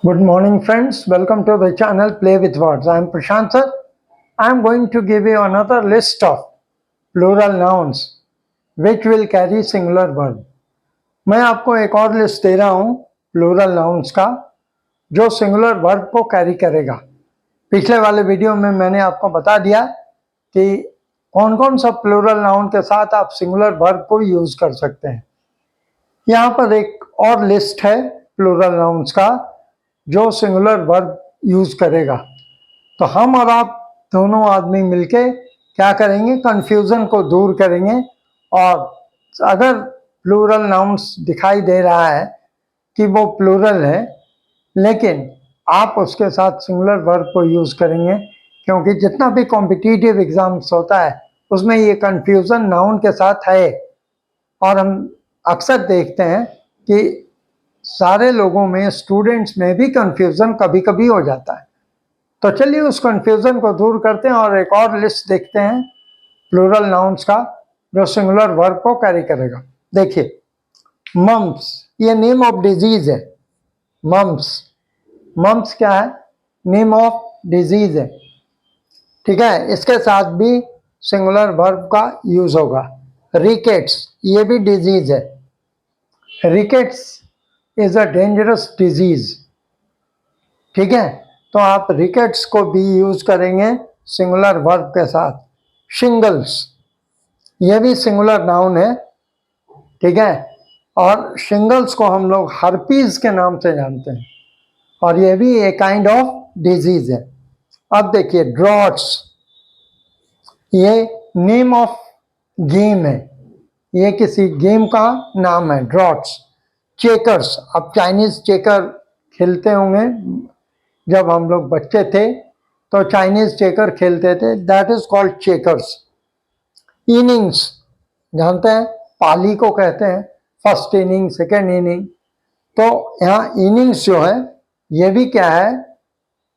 Good morning, friends. Welcome to the channel Play with Words. I am Prashant sir. I am going to give you another list of plural nouns which will carry singular verb. मैं आपको एक और list दे रहा हूँ plural nouns का जो singular verb को carry करेगा। पिछले वाले वीडियो में मैंने आपको बता दिया कि कौन कौन सा प्लूरल नाउन के साथ आप सिंगुलर वर्ब को यूज कर सकते हैं। यहाँ पर एक और लिस्ट है प्लूरल नाउन्स का जो सिंगुलर वर्ब यूज करेगा। तो हम और आप दोनों आदमी मिलके क्या करेंगे, कंफ्यूजन को दूर करेंगे। और अगर प्लूरल नाउन्स दिखाई दे रहा है कि वो प्लूरल है लेकिन आप उसके साथ सिंगुलर वर्ब को यूज करेंगे, क्योंकि जितना भी कॉम्पिटिटिव एग्जाम्स होता है उसमें ये कंफ्यूजन नाउन के साथ है। और हम अक्सर देखते हैं कि सारे लोगों में, स्टूडेंट्स में भी कंफ्यूजन कभी कभी हो जाता है। तो चलिए उस कंफ्यूजन को दूर करते हैं और एक और लिस्ट देखते हैं प्लूरल नाउन्स का जो सिंगुलर वर्ब को कैरी करेगा। देखिए, मम्स, ये नेम ऑफ डिजीज है। मम्स, मम्स क्या है? नेम ऑफ डिजीज है। ठीक है, इसके साथ भी सिंगुलर वर्ब का यूज होगा। रिकेट्स, ये भी डिजीज है। Rickets is a dangerous disease. ठीक है, तो आप रिकेट्स को भी यूज करेंगे सिंगुलर वर्ब के साथ। शिंगल्स, ये भी सिंगुलर नाउन है। ठीक है, और शिंगल्स को हम लोग हर्पीज के नाम से जानते हैं और ये भी एक काइंड ऑफ डिजीज है। अब देखिए, ड्रॉट्स, ये नेम ऑफ गेम है, ये किसी गेम का नाम है, ड्रॉट्स। चेकर्स, अब चाइनीज चेकर खेलते होंगे, जब हम लोग बच्चे थे तो चाइनीज चेकर खेलते थे, that is called checkers. Innings, जानते हैं, पाली को कहते हैं, फर्स्ट इनिंग, सेकेंड इनिंग। तो यहाँ इनिंग्स जो है ये भी क्या है,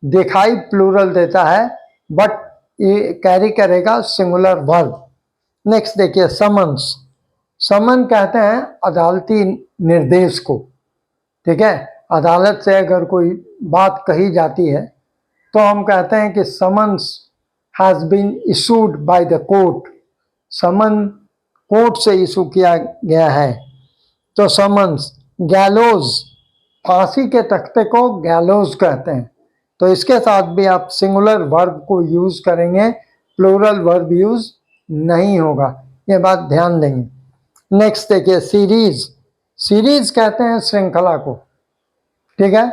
दिखाई प्लूरल देता है बट ये कैरी करेगा सिंगुलर वर्ब। नेक्स्ट देखिए, समन्स। समन कहते हैं अदालती निर्देश को। ठीक है, अदालत से अगर कोई बात कही जाती है तो हम कहते हैं कि summons has been issued by the court. Summon court से इशू किया गया है, तो समन्स। गैलोज, फांसी के तख्ते को गैलोज कहते हैं, तो इसके साथ भी आप सिंगुलर वर्ब को यूज करेंगे, प्लूरल वर्ब यूज नहीं होगा, ये बात ध्यान देंगे। नेक्स्ट देखिए, सीरीज। सीरीज कहते हैं श्रृंखला को। ठीक है,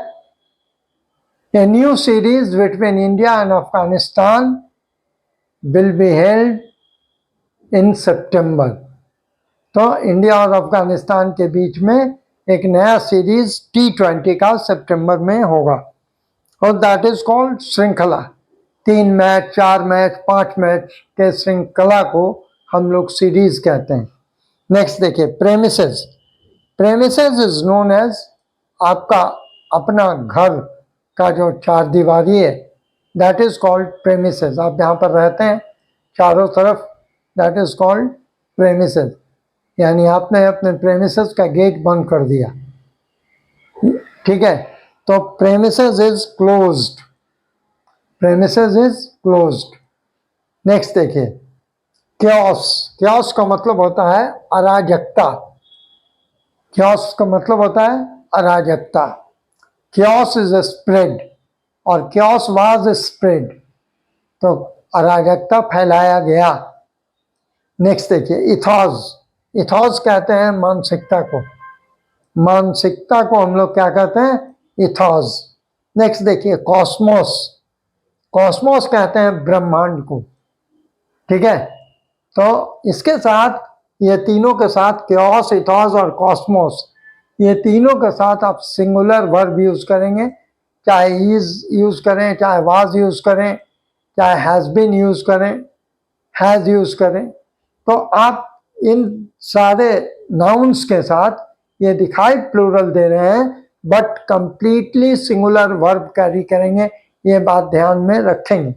a new series between India and Afghanistan will be held in September. तो इंडिया और अफगानिस्तान के बीच में एक नया सीरीज T20 का सितंबर में होगा और दैट इज कॉल्ड श्रृंखला। 3 मैच, 4 मैच, 5 मैच के श्रृंखला को हम लोग सीरीज कहते हैं। नेक्स्ट देखिए, premises. Premises is known as आपका अपना घर का जो चार दीवारी है, दैट इज कॉल्ड प्रेमिसेस। आप जहाँ पर रहते हैं चारों तरफ, दैट इज कॉल्ड प्रेमिसेस। यानी आपने अपने प्रेमिसेस का गेट बंद कर दिया। ठीक है, तो premises is closed. Premises is closed. Next देखिए, क्योस। क्योस का मतलब होता है अराजकता। क्योस का मतलब होता है अराजकता। क्योस इज अ स्प्रेड और क्योस वाज स्प्रेड, तो अराजकता फैलाया गया। नेक्स्ट देखिए, इथॉस। इथॉस कहते हैं मानसिकता को। मानसिकता को हम लोग क्या कहते हैं? इथॉस। नेक्स्ट देखिए, कॉस्मोस। कॉस्मोस कहते हैं ब्रह्मांड को। ठीक है, तो इसके साथ, ये तीनों के साथ, क्योस, इथॉस और कॉस्मोस, ये तीनों के साथ आप सिंगुलर वर्ब यूज करेंगे, चाहे इज यूज करें, चाहे वाज यूज करें, चाहे हैज बीन यूज करें, हैज यूज करें। तो आप इन सारे नाउन्स के साथ ये दिखाई प्लूरल दे रहे हैं but completely singular verb carry करेंगे, ये बात ध्यान में रखेंगे।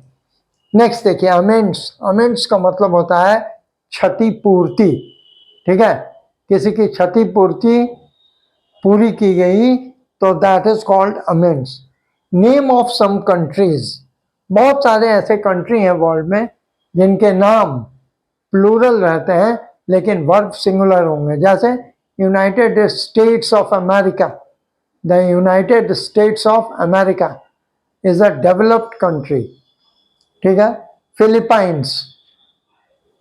नेक्स्ट देखिए, अमेंड्स। अमेंड्स का मतलब होता है क्षतिपूर्ति। ठीक है, किसी की क्षतिपूर्ति पूरी की गई तो that is called amends. Name of some countries, बहुत सारे ऐसे कंट्री हैं वर्ल्ड में जिनके नाम प्लूरल रहते हैं लेकिन वर्ब सिंगुलर होंगे, जैसे United states of America. The United states of America is a developed country, ठीक है। Philippines,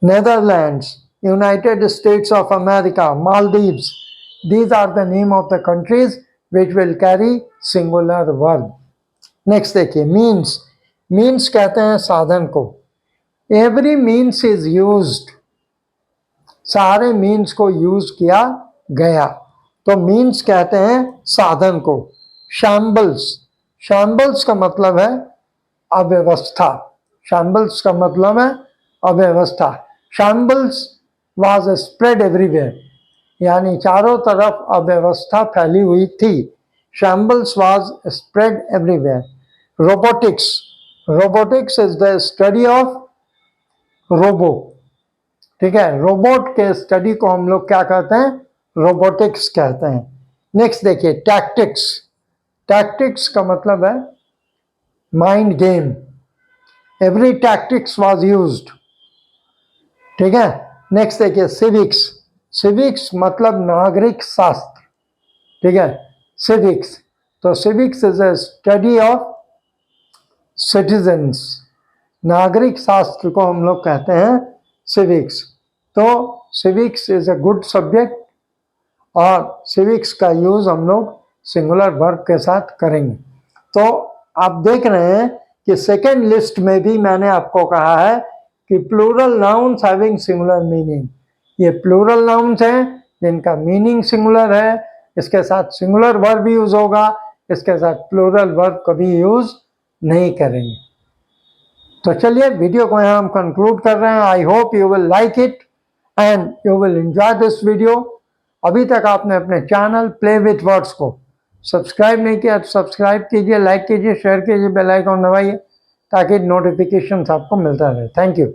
Netherlands, United states of America, Maldives, these are the name of the countries which will carry singular verb. Next देखिए, means, means कहते हैं साधन को। Every means is used, सारे means को use किया गया, तो मीन्स कहते हैं साधन को। शैम्बल्स, शैम्बल्स का मतलब है अव्यवस्था, शैम्बल्स का मतलब है अव्यवस्था। शैम्बल्स वाज स्प्रेड एवरीवेयर, यानी चारों तरफ अव्यवस्था फैली हुई थी। Shambles was spread everywhere. Robotics, robotics is the study of robo, ठीक है। रोबोट के स्टडी को हम लोग क्या कहते हैं, रोबोटिक्स कहते हैं। नेक्स्ट देखिए, टैक्टिक्स, टैक्टिक्स का मतलब है mind game. Every tactics was used, ठीक है। नेक्स्ट देखिए, सिविक्स, सिविक्स मतलब नागरिक शास्त्र, ठीक है, सिविक्स। तो civics is a study of citizens, नागरिक शास्त्र को हम लोग कहते हैं सिविक्स। तो civics is a good subject और सिविक्स का यूज हम लोग सिंगुलर वर्ब के साथ करेंगे। तो आप देख रहे हैं कि सेकेंड लिस्ट में भी मैंने आपको कहा है कि plural nouns having singular meaning, ये प्लूरल नाउन्स हैं जिनका मीनिंग सिंगुलर है, इसके साथ सिंगुलर वर्ब यूज होगा, इसके साथ प्लूरल वर्ब कभी यूज नहीं करेंगे। तो चलिए वीडियो को यहाँ हम कंक्लूड कर रहे हैं। I hope you will like it and you will enjoy this video. अभी तक आपने अपने चैनल प्ले विथ वर्ड्स को सब्सक्राइब नहीं किया तो सब्सक्राइब कीजिए, लाइक कीजिए, शेयर कीजिए, बेल आइकन दबाइए ताकि नोटिफिकेशन आपको मिलता रहे। Thank you.